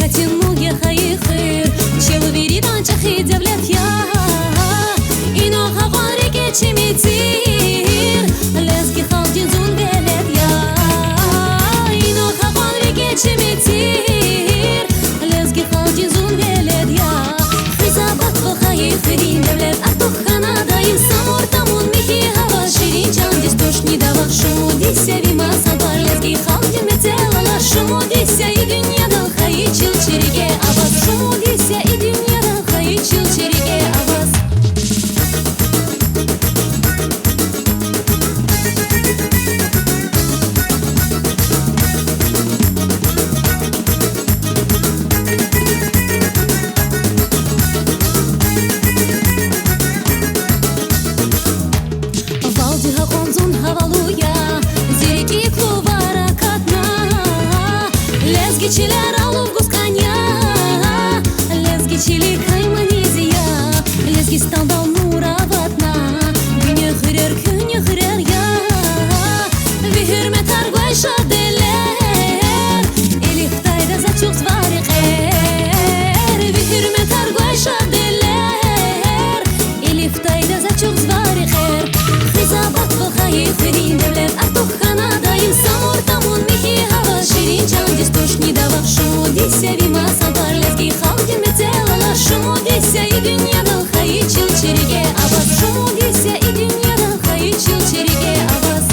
Катинуге хайхыр Челверидан чахи девлет я Ино хавари кечимитир Лезги халдин зун велет я Ино хавари кечимитир Лезги халдин зун велет я Хизабат во хайхырин девлет Артух ханадайым самор тамун михи хава Ширин чандис тошни дава шуму дися вима садвар Лезги халдин метелала шуму дися и дünyadan hayıçıl çerige avaz Şumu dise i dünyadan hayıçıl çerige avaz Valdiha konzun havaluya Ziriki kluvara katna Lezgiçiler aluvguz kanya Lezgiçili kaymaniziya Lezgistan'dan muravatna Günye hırer künye hırer ya Vihirmet argvayşa deler Eliftayda za çok zvari kher Vihirmet argvayşa deler Eliftayda za çok zvari kher Hizabat ve hayıfrin devlet Artuh kanadayım samur tamun mihi hava Şirin çandis tuşni dava Şumu dise vima sadar Lezgi halgin metelala Şumu dise i dünyadan hayıçıl çerige avaz Şumu dise i dünyadan hayıçıl çerige avaz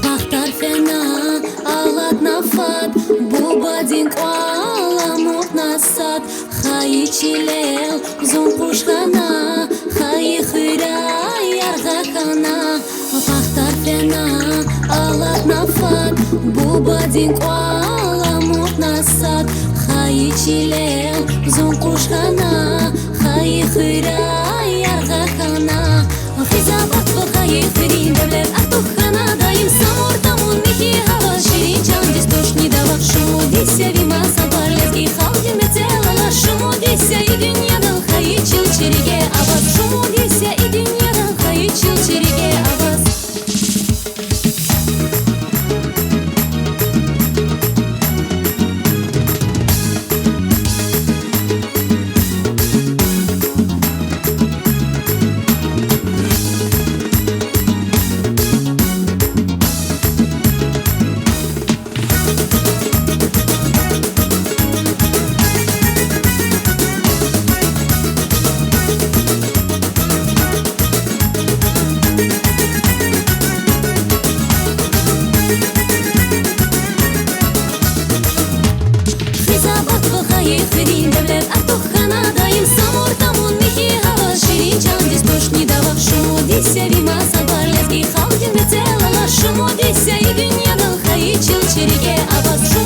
Tahtar fena ağlat nafat Bu badin kuala muhtnasat Hayı çilel zon kuşkana Hayı hıra yarga kana Tahtar fena ağlat nafat Bu badin kuala muhtnasat Hayı çilel zon kuşkana Hayı hıra yarga kana Hizabat ve hayıfrin devlet Artuh kanadayım samur tamun mihi hava Şirin çandis tuşni dava Şumu dise vima sadar Lezgi halgin metelala Şumu dise i dünyadan hayıçıl çerige avaz Şumu dise i dünyadan hayıçıl çerige avaz Hizabat ve hayıfrin devlet Artuh kanadayım samur tamun mihi hava Şirin çandis tuşni dava Şumu dise vima sadar Lezgi halgin metelala Şumu dise i dünyadan hayıçıl çerige avaz